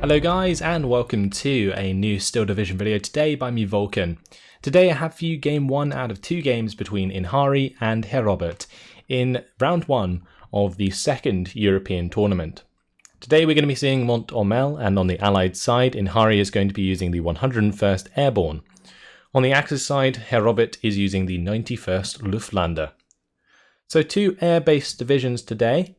Hello guys and welcome to a new Steel Division video today by me Vulcan. Today I have for you game 1 out of 2 games between Inhari and Herr Robert in round 1 of the second European tournament. Today we're going to be seeing Mont Ormel, and on the Allied side Inhari is going to be using the 101st Airborne. On the Axis side Herr Robert is using the 91st Luftlande. So 2 air-based divisions today,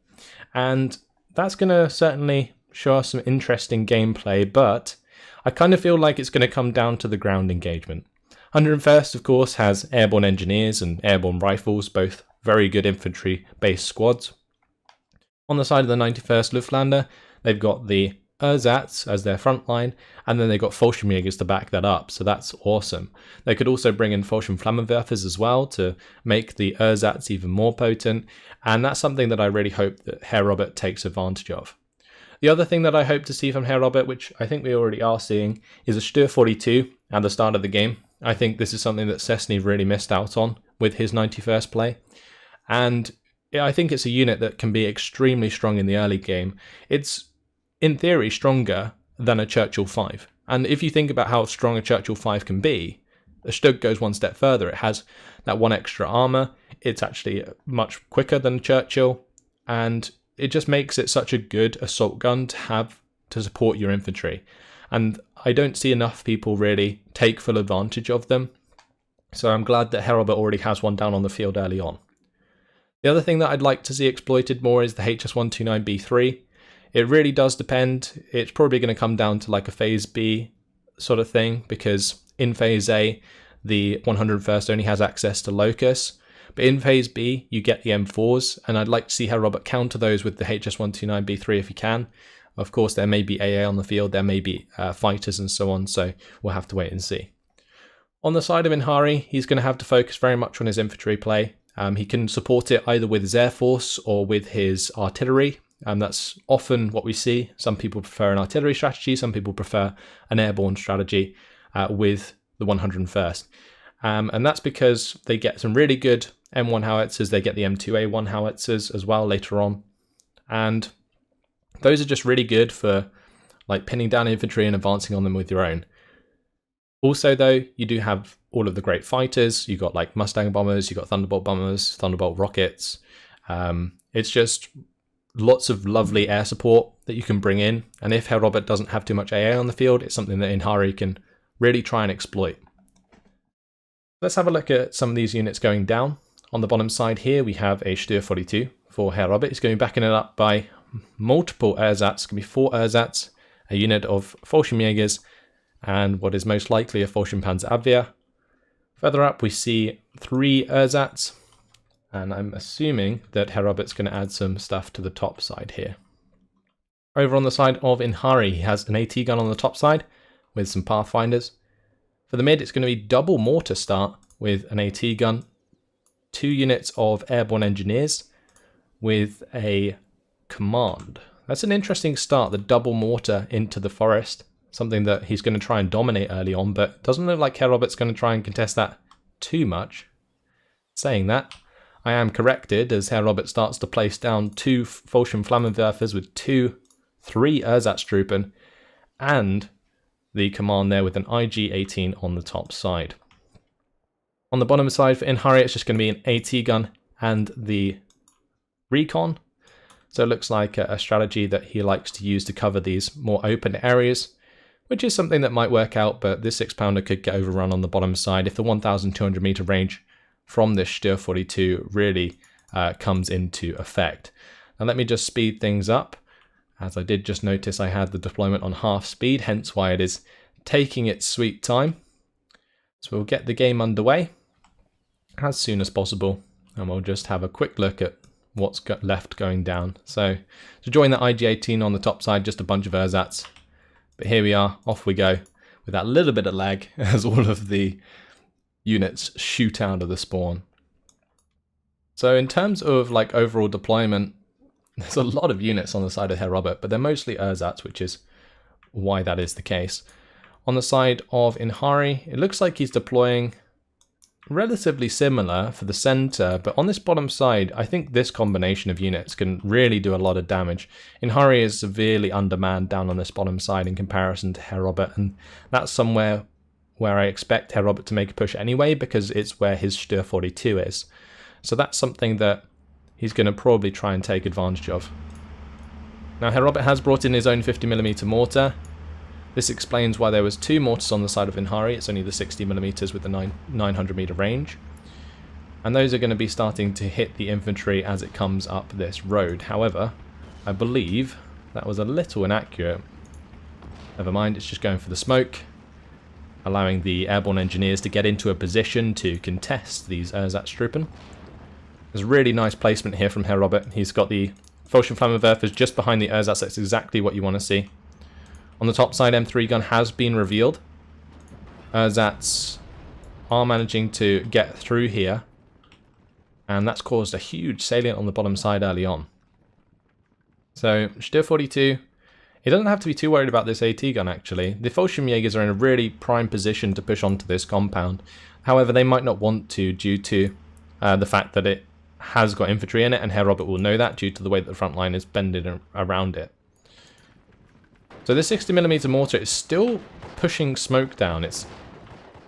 and that's going to certainly show us some interesting gameplay, but I kind of feel like it's going to come down to the ground engagement. 101st of course has airborne engineers and airborne rifles, both very good infantry based squads. On the side of the 91st Luftlande they've got the Ersatz as their front line, and then they've got Fallschirmjägers to back that up, so that's awesome. They could also bring in Fallschirmflammenwerfers as well to make the Ersatz even more potent, and that's something that I really hope that Herr Robert takes advantage of. The other thing that I hope to see from Herr Robert, which I think we already are seeing, is a Stür 42 at the start of the game. I think this is something that Cessny really missed out on with his 91st play, and I think it's a unit that can be extremely strong in the early game. It's in theory stronger than a Churchill 5, and if you think about how strong a Churchill 5 can be, the Stug goes one step further. It has that one extra armor, it's actually much quicker than Churchill, and it just makes it such a good assault gun to have to support your infantry. And I don't see enough people really take full advantage of them, so I'm glad that Herr Robert already has one down on the field early on. The other thing that I'd like to see exploited more is the HS129B3. It really does depend. It's probably going to come down to like a phase B sort of thing, because in phase A the 101st only has access to Locus, but in phase B you get the M4s, and I'd like to see Herr Robert counter those with the HS129B3 if he can. Of course there may be AA on the field, there may be fighters and so on, so we'll have to wait and see. On the side of Inhari, he's going to have to focus very much on his infantry play. He can support it either with his air force or with his artillery. That's often what we see. Some people prefer an artillery strategy, some people prefer an airborne strategy with the 101st. And that's because they get some really good M1 howitzers, they get the M2A1 howitzers as well later on. And those are just really good for like pinning down infantry and advancing on them with your own. Also though, you do have all of the great fighters. You've got like Mustang bombers, you've got Thunderbolt bombers, Thunderbolt rockets. It's just lots of lovely air support that you can bring in. And if Herr Robert doesn't have too much AA on the field, it's something that Inhari can really try and exploit. Let's have a look at some of these units going down. On the bottom side here, we have a Stür 42 for Herr Robert. He's going to be backing it up by multiple Ersatz. It's going to be 4 Ersatz, a unit of Fallschirmjägers, and what is most likely a Fallschirmpanzerabwehr. Further up, we see 3 Ersatz, and I'm assuming that Herr Robert's going to add some stuff to the top side here. Over on the side of Inhari, he has an AT gun on the top side with some Pathfinders. For the mid, it's going to be double mortar start with an AT gun, 2 units of airborne engineers with a command. That's an interesting start, the double mortar into the forest, something that he's going to try and dominate early on, but doesn't look like Herr Robert's going to try and contest that too much. Saying that, I am corrected as Herr Robert starts to place down 2 Fallschirmflammenwerfers with 3 Ersatztruppen, and the command there with an IG-18 on the top side. On the bottom side for Inhari, it's just going to be an AT gun and the recon. So it looks like a strategy that he likes to use to cover these more open areas, which is something that might work out, but this 6-pounder could get overrun on the bottom side if the 1,200 meter range from this Stür 42 really comes into effect. Now let me just speed things up, as I did just notice I had the deployment on half speed, hence why it is taking its sweet time. So we'll get the game underway as soon as possible, and we'll just have a quick look at what's got left going down. So to join the IG-18 on the top side, just a bunch of Ersatz. But here we are, off we go, with that little bit of lag as all of the units shoot out of the spawn. So in terms of like overall deployment, there's a lot of units on the side of Herr Robert, but they're mostly Ersatz, which is why that is the case. On the side of Inhari, it looks like he's deploying relatively similar for the center, but on this bottom side, I think this combination of units can really do a lot of damage. Inhari is severely undermanned down on this bottom side in comparison to Herr Robert, and that's somewhere where I expect Herr Robert to make a push anyway, because it's where his Stür 42 is. So that's something that he's going to probably try and take advantage of. Now Herr Robert has brought in his own 50mm mortar. This explains why there was 2 mortars on the side of Inhari. It's only the 60mm with the 900 meter range. And those are going to be starting to hit the infantry as it comes up this road. However, I believe that was a little inaccurate. Never mind, it's just going for the smoke, allowing the airborne engineers to get into a position to contest these Ersatztruppen. There's a really nice placement here from Herr Robert. He's got the Fallschirmflammenwerfers just behind the Ersatz. That's exactly what you want to see. On the top side, M3 gun has been revealed. Ersatz are managing to get through here, and that's caused a huge salient on the bottom side early on. So, Stür 42, he doesn't have to be too worried about this AT gun actually. The Fallschirmjägers are in a really prime position to push onto this compound. However, they might not want to due to the fact that it has got infantry in it, and Herr Robert will know that due to the way that the front line is bending around it. So this 60mm mortar is still pushing smoke down.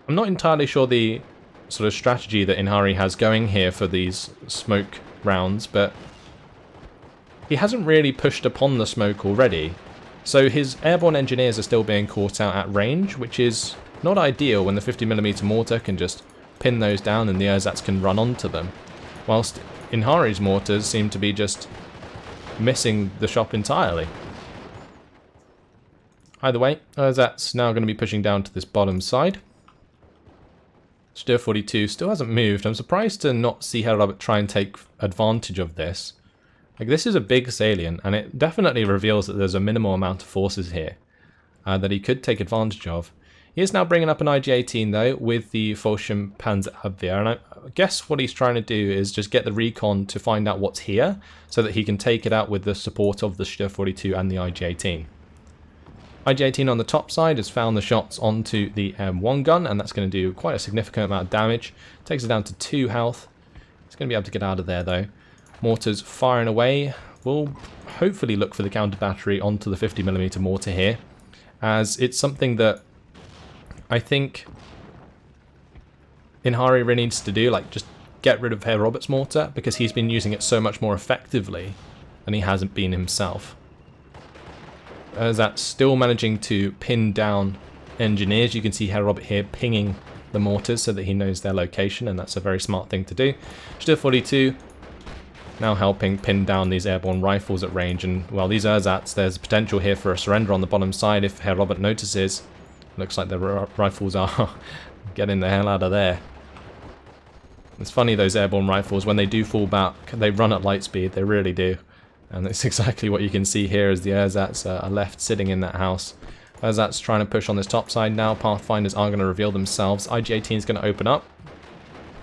I'm not entirely sure the sort of strategy that Inhari has going here for these smoke rounds, but he hasn't really pushed upon the smoke already. So his airborne engineers are still being caught out at range, which is not ideal when the 50mm mortar can just pin those down and the Ersatz can run onto them. Whilst Inhari's mortars seem to be just missing the shop entirely. Either way, Ersatz now going to be pushing down to this bottom side. Stür 42 still hasn't moved. I'm surprised to not see Herr Robert try and take advantage of this. Like, this is a big salient, and it definitely reveals that there's a minimal amount of forces here that he could take advantage of. He is now bringing up an IG-18 though with the Fallschirmpanzerabwehr, and I guess what he's trying to do is just get the recon to find out what's here so that he can take it out with the support of the Stür 42 and the IG-18. IG-18 on the top side has found the shots onto the M1 gun, and that's going to do quite a significant amount of damage. Takes it down to 2 health. It's going to be able to get out of there though. Mortars firing away. We'll hopefully look for the counter battery onto the 50mm mortar here, as it's something that I think Inhari really needs to do, like just get rid of Herr Robert's mortar, because he's been using it so much more effectively than he hasn't been himself. That's still managing to pin down engineers. You can see Herr Robert here pinging the mortars so that he knows their location, and that's a very smart thing to do. Stür 42 now helping pin down these airborne rifles at range, and well, these Ersatz, there's potential here for a surrender on the bottom side if Herr Robert notices. Looks like the rifles are getting the hell out of there. It's funny, those airborne rifles, when they do fall back, they run at light speed, they really do. And that's exactly what you can see here as the Ersatz are left sitting in that house. Ersatz trying to push on this top side now. Pathfinders are going to reveal themselves. IG-18 is going to open up,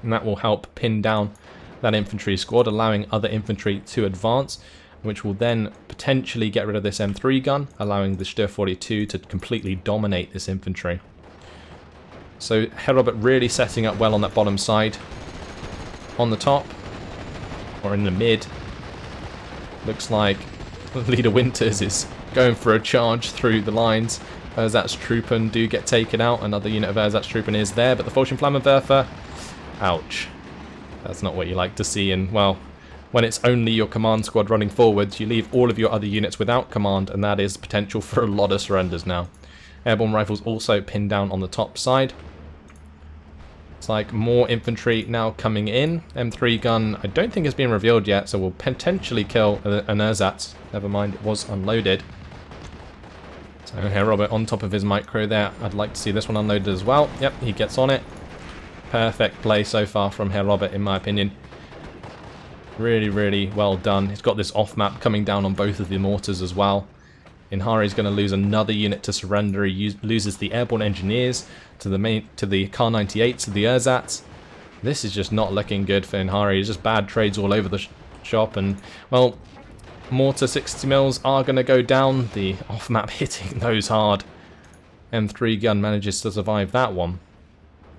and that will help pin down that infantry squad, allowing other infantry to advance, which will then potentially get rid of this M3 gun, allowing the Stür 42 to completely dominate this infantry. So Herr Robert really setting up well on that bottom side. On the top, or in the mid, looks like Leader Winters is going for a charge through the lines. Ersatztruppen do get taken out. Another unit of Ersatztruppen is there, but the Fallschirmflammenwerfer, ouch. That's not what you like to see, and well, when it's only your command squad running forwards, you leave all of your other units without command, and that is potential for a lot of surrenders now. Airborne rifles also pinned down on the top side. It's like more infantry now coming in. M3 gun, I don't think has been revealed yet, so we'll potentially kill an Ersatz. Never mind, it was unloaded. So Herr Robert on top of his micro there. I'd like to see this one unloaded as well. Yep, he gets on it. Perfect play so far from Herr Robert, in my opinion. Really, really well done. He's got this off map coming down on both of the mortars as well. Inhari is going to lose another unit to surrender. He loses the airborne engineers to the Kar 98s, to the Ersatz. This is just not looking good for Inhari. It's just bad trades all over the shop, and well, mortar 60mm are going to go down. The off map hitting those hard. M3 gun manages to survive that one.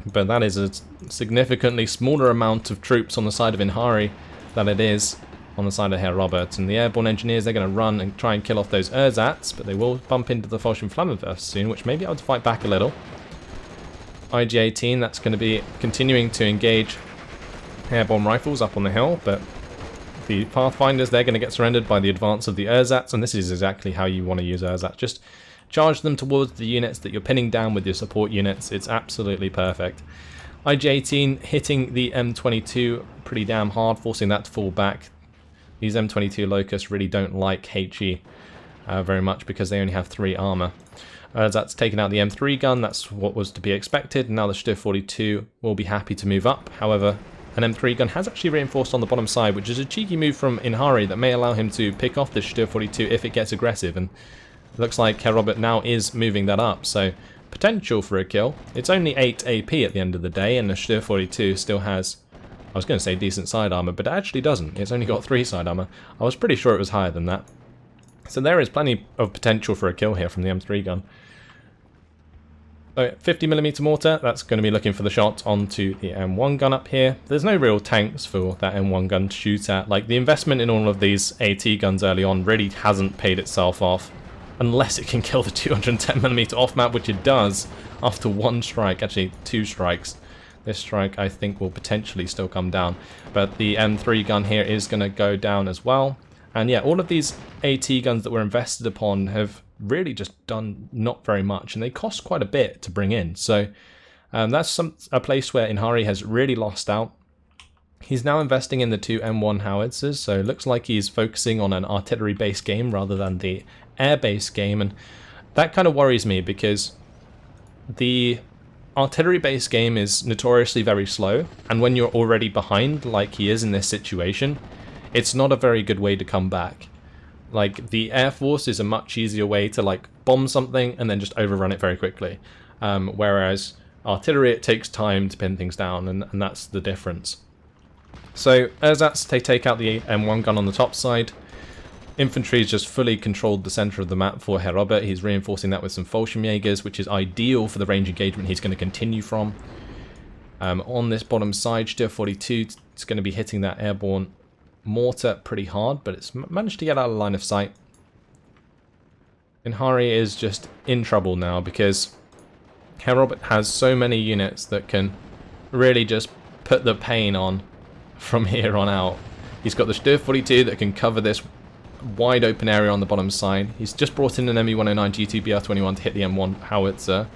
but that is a significantly smaller amount of troops on the side of Inhari than it is on the side of Herr Robert. And the airborne engineers, they're going to run and try and kill off those Ersatz, but they will bump into the VulcanHDGaming soon, which may be able to fight back a little. IG-18, that's going to be continuing to engage airborne rifles up on the hill, but the Pathfinders, they're going to get surrendered by the advance of the Ersatz, and this is exactly how you want to use Ersatz. Just charge them towards the units that you're pinning down with your support units. It's absolutely perfect. IG-18 hitting the M22 pretty damn hard, forcing that to fall back. These M22 Locusts really don't like HE very much because they only have 3 armor. That's taken out the M3 gun, that's what was to be expected. Now the Stuhr 42 will be happy to move up. However, an M3 gun has actually reinforced on the bottom side, which is a cheeky move from Inhari that may allow him to pick off the Stuhr 42 if it gets aggressive. And it looks like Herr Robert now is moving that up, so potential for a kill. It's only 8 AP at the end of the day, and the Stuhr 42 still has, I was going to say decent side armor, but it actually doesn't. It's only got 3 side armor. I was pretty sure it was higher than that. So there is plenty of potential for a kill here from the M3 gun. 50mm mortar, that's going to be looking for the shot onto the M1 gun up here. There's no real tanks for that M1 gun to shoot at. Like, the investment in all of these AT guns early on really hasn't paid itself off. Unless it can kill the 210mm off-map, which it does after 1 strike, actually 2 strikes. This strike, I think, will potentially still come down. But the M3 gun here is going to go down as well. And yeah, all of these AT guns that were invested upon have really just done not very much, and they cost quite a bit to bring in. So that's a place where Inhari has really lost out. He's now investing in the 2 M1 howitzers, so it looks like he's focusing on an artillery-based game rather than the air-based game, and that kind of worries me because the artillery-based game is notoriously very slow, and when you're already behind, like he is in this situation, it's not a very good way to come back. Like, the Air Force is a much easier way to, like, bomb something and then just overrun it very quickly. Whereas artillery, it takes time to pin things down, and that's the difference. So, Ersatz, they take out the M1 gun on the top side. Infantry's just fully controlled the center of the map for Herr Robert. He's reinforcing that with some Fallschirmjägers, which is ideal for the range engagement he's going to continue from. On this bottom side, Stuhr 42 is going to be hitting that airborne mortar pretty hard, but it's managed to get out of line of sight. Inhari is just in trouble now because Herr Robert has so many units that can really just put the pain on from here on out. He's got the Stuhr 42 that can cover this wide open area on the bottom side. He's just brought in an ME-109 G2 BR-21 to hit the M1 howitzer.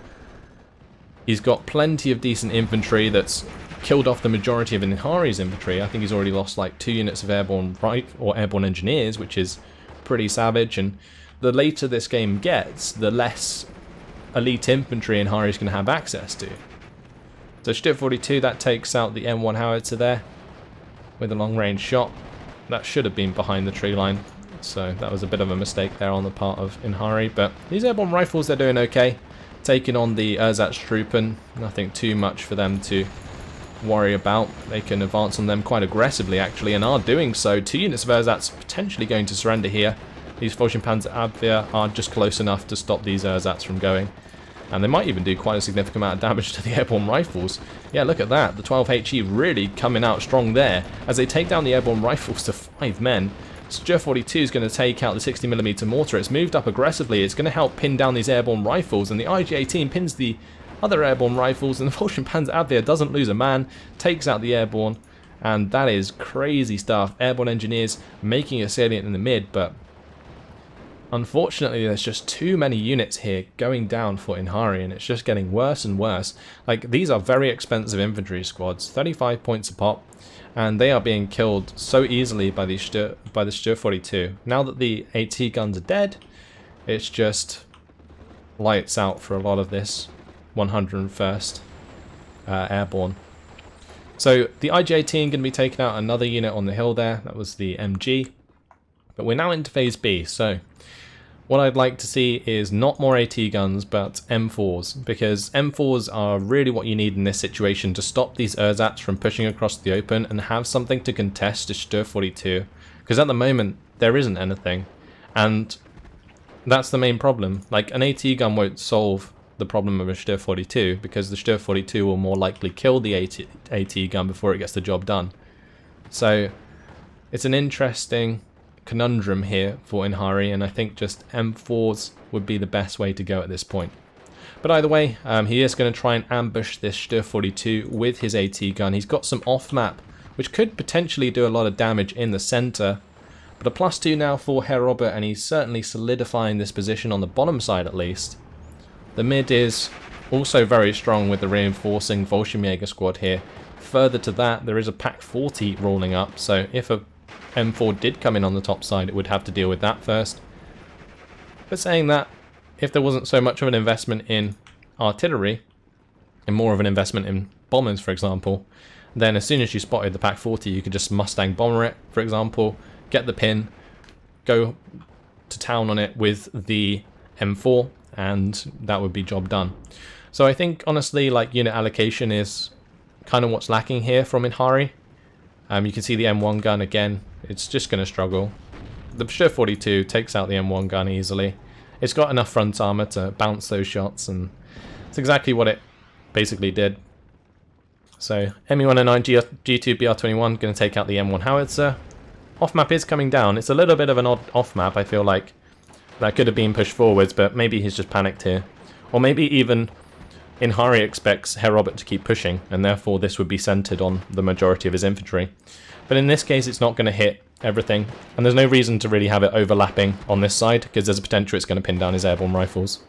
He's got plenty of decent infantry that's killed off the majority of Inhari's infantry. I think he's already lost like 2 units of airborne airborne engineers, which is pretty savage. And the later this game gets, the less elite infantry Inhari's going to have access to. So Stuhr 42, that takes out the M1 howitzer there with a long-range shot. That should have been behind the tree line, so that was a bit of a mistake there on the part of Inhari. But these airborne rifles, they're doing okay. Taking on the Ersatz Truppen, nothing too much for them to worry about. They can advance on them quite aggressively actually, and are doing so. 2 units of Ersatz potentially going to surrender here. These VulcanHDGaming are just close enough to stop these Ersatz from going, and they might even do quite a significant amount of damage to the airborne rifles. Yeah, look at that, the 12HE really coming out strong there as they take down the airborne rifles to 5 men. Stuhr 42 is going to take out the 60mm mortar. It's moved up aggressively. It's going to help pin down these airborne rifles, and the IG-18 pins the other airborne rifles, and the VulcanHDGaming doesn't lose a man, takes out the airborne, and that is crazy stuff. Airborne engineers making a salient in the mid, but unfortunately there's just too many units here going down for Inhari, and it's just getting worse and worse. Like, these are very expensive infantry squads, 35 points a pop, and they are being killed so easily by the Stuhr 42. Now that the AT guns are dead, it's just lights out for a lot of this 101st Airborne. So the IG-18 going to be taking out another unit on the hill there. That was the MG. But we're now into phase B. So what I'd like to see is not more AT guns, but M4s, because M4s are really what you need in this situation to stop these Ersatz from pushing across the open and have something to contest to Stuhr 42. Because at the moment, there isn't anything. And that's the main problem. Like, an AT gun won't solve the problem of a Stur 42, because the Stur 42 will more likely kill the AT gun before it gets the job done. So it's an interesting conundrum here for Inhari, and I think just M4s would be the best way to go at this point. But either way, he is going to try and ambush this Stur 42 with his AT gun. He's got some off-map, which could potentially do a lot of damage in the center. But a +2 now for Herr Robert, and he's certainly solidifying this position on the bottom side at least. The mid is also very strong with the reinforcing VulcanHDGaming squad here. Further to that, there is a Pak 40 rolling up, so if a M4 did come in on the top side, it would have to deal with that first. But saying that, if there wasn't so much of an investment in artillery, and more of an investment in bombers, for example, then as soon as you spotted the Pak 40, you could just Mustang bomber it, for example, get the pin, go to town on it with the M4, and that would be job done. So I think, honestly, like, unit allocation is kind of what's lacking here from Inhari. You can see the M1 gun again, it's just going to struggle. The Stur 42 takes out the M1 gun easily. It's got enough front armor to bounce those shots, and it's exactly what it basically did. So Me-109 G2 BR21 going to take out the M1 howitzer. Off-map is coming down. It's a little bit of an odd off-map, I feel like. That could have been pushed forwards, but maybe he's just panicked here. Or maybe even Inhari expects Herr Robert to keep pushing, and therefore this would be centered on the majority of his infantry. But in this case, it's not going to hit everything, and there's no reason to really have it overlapping on this side, because there's a potential it's going to pin down his airborne rifles.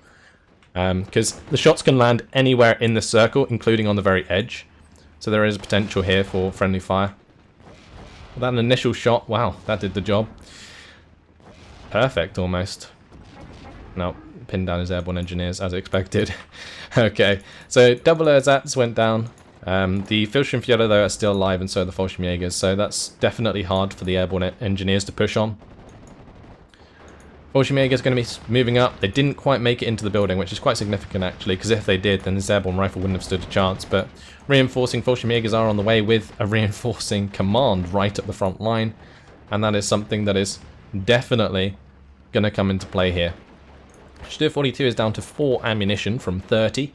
Because the shots can land anywhere in the circle, including on the very edge. So there is a potential here for friendly fire. That initial shot, wow, that did the job. Perfect, almost. No, pinned down his airborne engineers, as expected. Okay, so double ersatz went down. The Filtrenführer, though, are still alive, and so are the Fallschirmjägers, so that's definitely hard for the airborne engineers to push on. Fallschirmjäger is going to be moving up. They didn't quite make it into the building, which is quite significant, actually, because if they did, then this airborne rifle wouldn't have stood a chance. But reinforcing Fallschirmjägers are on the way with a reinforcing command right at the front line, and that is something that is definitely going to come into play here. Stur 42 is down to 4 ammunition from 30.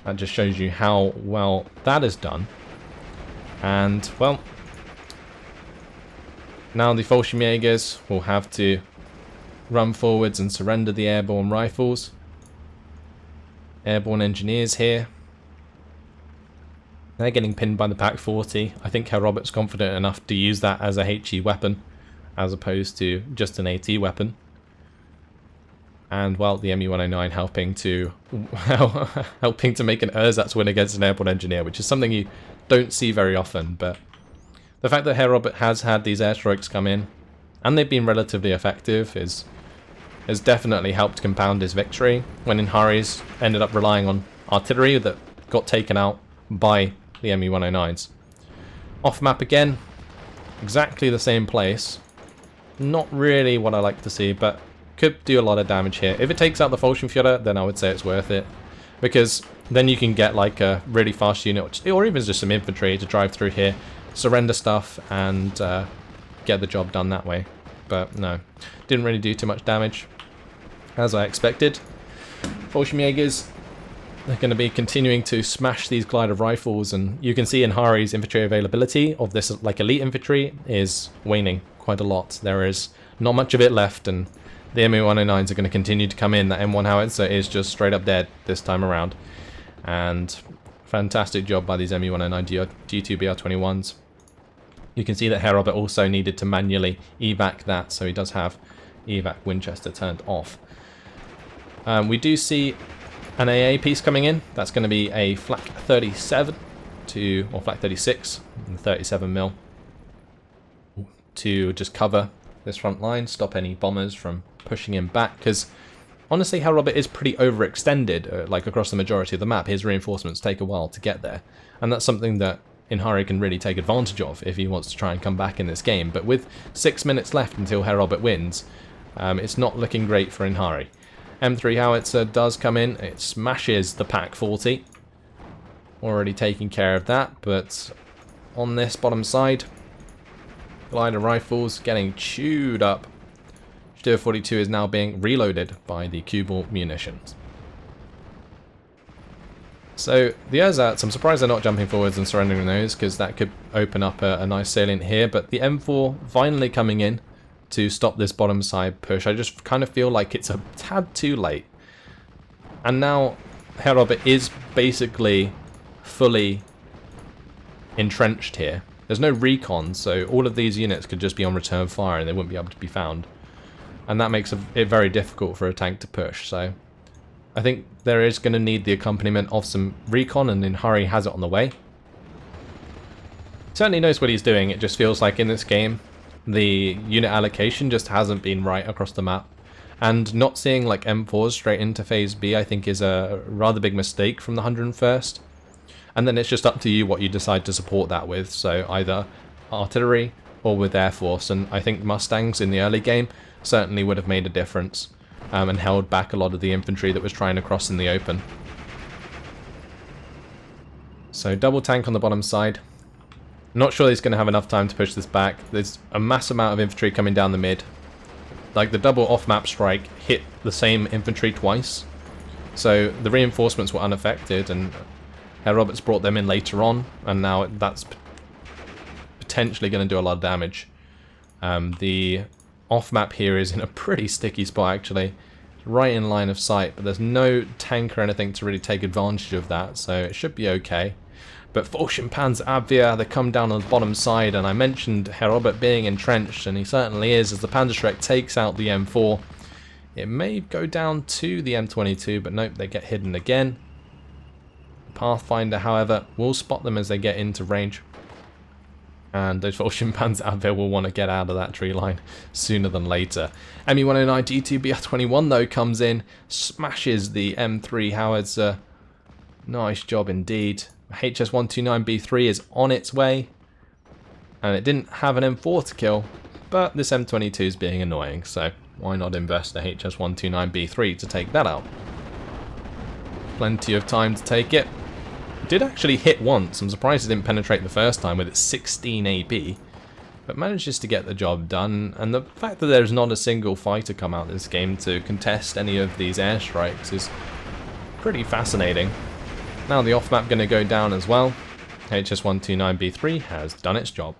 That just shows you how well that is done. And, well, now the Fallschirmjägers will have to run forwards and surrender the airborne rifles. Airborne engineers here. They're getting pinned by the Pak 40. I think Herr Robert's confident enough to use that as a HE weapon, as opposed to just an AT weapon. And, well, the Me-109 helping to make an ersatz win against an airborne engineer, which is something you don't see very often. But the fact that Herr Robert has had these airstrikes come in, and they've been relatively effective, has definitely helped compound his victory, when Inhari's ended up relying on artillery that got taken out by the Me-109s. Off map again, exactly the same place. Not really what I like to see, but could do a lot of damage here. If it takes out the Fallschirmjäger, then I would say it's worth it, because then you can get like a really fast unit, or even just some infantry to drive through here, surrender stuff, and get the job done that way. But no, didn't really do too much damage, as I expected. Fallschirmjägers, they're going to be continuing to smash these glider rifles, and you can see Inhari's infantry availability of this like elite infantry is waning quite a lot. There is not much of it left, and the Me-109s are going to continue to come in. That M1 howitzer is just straight up dead this time around. And fantastic job by these Me-109 G2 BR21s. You can see that Herr Robert also needed to manually evac that, so he does have evac Winchester turned off. We do see an AA piece coming in. That's going to be a flak 37 or flak 36 and 37mm to just cover this front line, stop any bombers from pushing him back, because honestly Herr Robert is pretty overextended, like across the majority of the map. His reinforcements take a while to get there, and that's something that Inhari can really take advantage of if he wants to try and come back in this game. But with 6 minutes left until Herr Robert wins, it's not looking great for Inhari. M3 howitzer does come in, it smashes the Pak 40, already taking care of that. But on this bottom side, glider rifles getting chewed up. Stur 42 is now being reloaded by the cue ball munitions. So the ersatz, I'm surprised they're not jumping forwards and surrendering those, because that could open up a nice salient here. But the M4 finally coming in to stop this bottom side push. I just kind of feel like it's a tad too late. And now Herr Robert is basically fully entrenched here. There's no recon, so all of these units could just be on return fire and they wouldn't be able to be found. And that makes it very difficult for a tank to push. So I think there is going to need the accompaniment of some recon, and Inhari has it on the way. Certainly knows what he's doing. It just feels like in this game the unit allocation just hasn't been right across the map. And not seeing like M4s straight into phase B I think is a rather big mistake from the 101st. And then it's just up to you what you decide to support that with. So either artillery or with Air Force. And I think Mustangs in the early game certainly would have made a difference. And held back a lot of the infantry that was trying to cross in the open. So double tank on the bottom side. Not sure he's going to have enough time to push this back. There's a mass amount of infantry coming down the mid. Like the double off-map strike hit the same infantry twice. So the reinforcements were unaffected, and Herr Robert's brought them in later on, and now that's potentially going to do a lot of damage. The off-map here is in a pretty sticky spot actually, right in line of sight, but there's no tank or anything to really take advantage of that, so it should be okay. But Fallschirmpanzerabwehr, they come down on the bottom side, and I mentioned Herr Robert being entrenched, and he certainly is, as the Panzerschreck takes out the M4. It may go down to the M22, but nope, they get hidden again. Pathfinder, however, will spot them as they get into range. And those Fallschirmpanzerabwehr will want to get out of that tree line sooner than later. Me-109 D2BR21 though comes in, smashes the M3 howitzer. Nice job indeed. HS-129B3 is on its way, and it didn't have an M4 to kill, but this M22 is being annoying, so why not invest a HS-129B3 to take that out? Plenty of time to take it. It did actually hit once. I'm surprised it didn't penetrate the first time with its 16 AB, but manages to get the job done, and the fact that there's not a single fighter come out this game to contest any of these airstrikes is pretty fascinating. Now the off-map going to go down as well. HS-129B3 has done its job.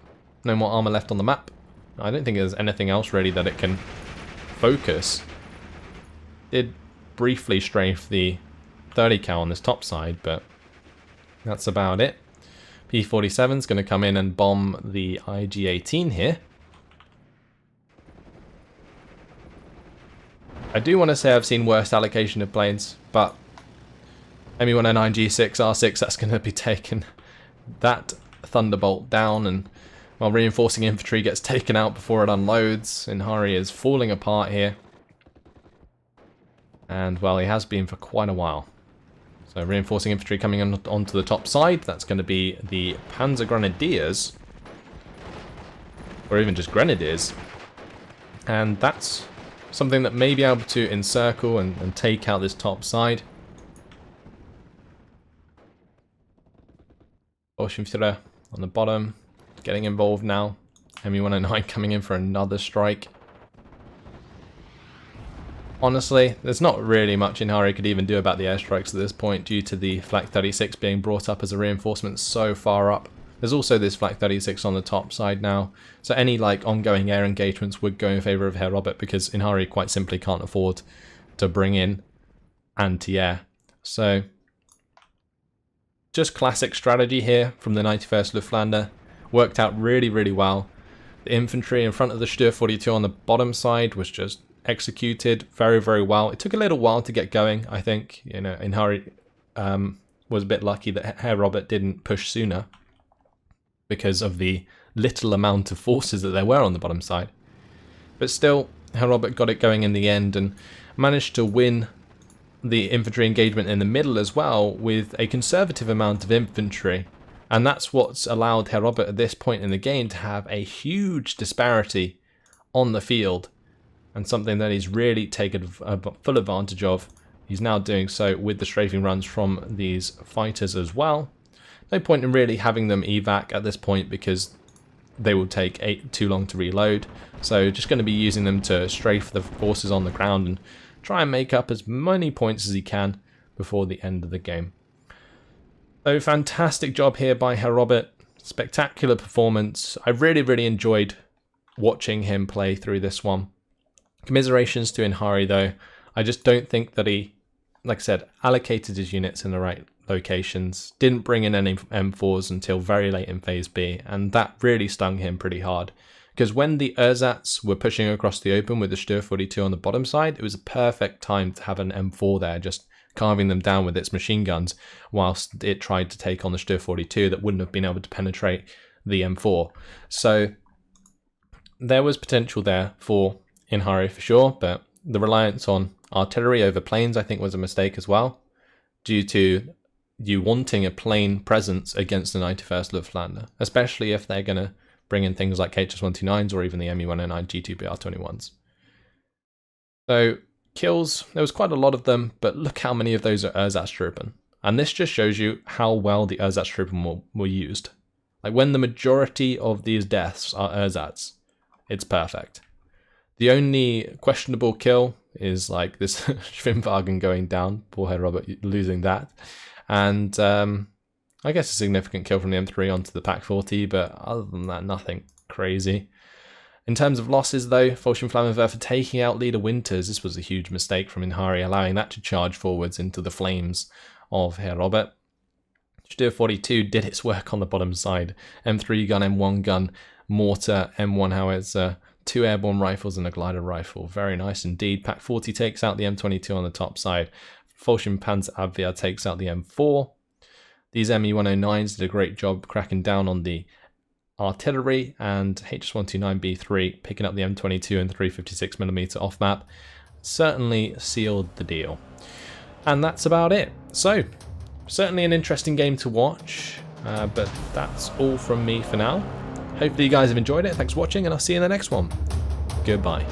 No more armor left on the map. I don't think there's anything else really that it can focus. Did briefly strafe the 30 cal on this top side, but that's about it. P-47's going to come in and bomb the IG-18 here. I do want to say I've seen worse allocation of planes, but Me-109 G6 R6, that's going to be taking that Thunderbolt down, and while reinforcing infantry gets taken out before it unloads, Inhari is falling apart here. And well, he has been for quite a while. So reinforcing infantry coming onto the top side, that's going to be the Panzer Grenadiers, or even just Grenadiers. And that's something that may be able to encircle and take out this top side. Fallschirmführer on the bottom, getting involved now. Me-109 coming in for another strike. Honestly, there's not really much Inhari could even do about the airstrikes at this point due to the Flak 36 being brought up as a reinforcement so far up. There's also this Flak 36 on the top side now, so any like ongoing air engagements would go in favour of Herr Robert because Inhari quite simply can't afford to bring in anti-air. So just classic strategy here from the 91st Luftlande. Worked out really, really well. The infantry in front of the Stür 42 on the bottom side was just executed very, very well. It took a little while to get going, I think. You know, Inhari was a bit lucky that Herr Robert didn't push sooner because of the little amount of forces that there were on the bottom side. But still, Herr Robert got it going in the end and managed to win the infantry engagement in the middle as well with a conservative amount of infantry, and that's what's allowed Herr Robert at this point in the game to have a huge disparity on the field, and something that he's really taken full advantage of. He's now doing so with the strafing runs from these fighters as well. No point in really having them evac at this point because they will take too long to reload, so just going to be using them to strafe the forces on the ground and try and make up as many points as he can before the end of the game. So fantastic job here by Herr Robert. Spectacular performance. I really enjoyed watching him play through this one. Commiserations to Inhari though. I just don't think that he, like I said, allocated his units in the right locations. Didn't bring in any M4s until very late in Phase B, and that really stung him pretty hard. Because when the ersatz were pushing across the open with the Stur 42 on the bottom side, it was a perfect time to have an M4 there, just carving them down with its machine guns, whilst it tried to take on the Stur 42 that wouldn't have been able to penetrate the M4. So there was potential there for Inhari for sure, but the reliance on artillery over planes I think was a mistake as well, due to you wanting a plane presence against the 91st Luftlande, especially if they're going to bring in things like HS-129s or even the ME-109 G2BR-21s. So kills, there was quite a lot of them, but look how many of those are Ersatztruppen. And this just shows you how well the Ersatztruppen were used. Like when the majority of these deaths are Ersatz, it's perfect. The only questionable kill is like this Schwimmwagen going down, poor Herr Robert losing that. And I guess a significant kill from the M3 onto the Pak 40, but other than that, nothing crazy. In terms of losses though, Flammenwerfer taking out Leader Winters, this was a huge mistake from Inhari, allowing that to charge forwards into the flames of Herr Robert. Stur 42 did its work on the bottom side. M3 gun, M1 gun, mortar, M1 howitzer, 2 airborne rifles and a glider rifle. Very nice indeed. Pak 40 takes out the M22 on the top side. Panzerabwehr takes out the M4. These ME-109s did a great job cracking down on the artillery, and HS-129B3 picking up the M22 and 356mm off map certainly sealed the deal. And that's about it. So, certainly an interesting game to watch, but that's all from me for now. Hopefully you guys have enjoyed it. Thanks for watching, and I'll see you in the next one. Goodbye.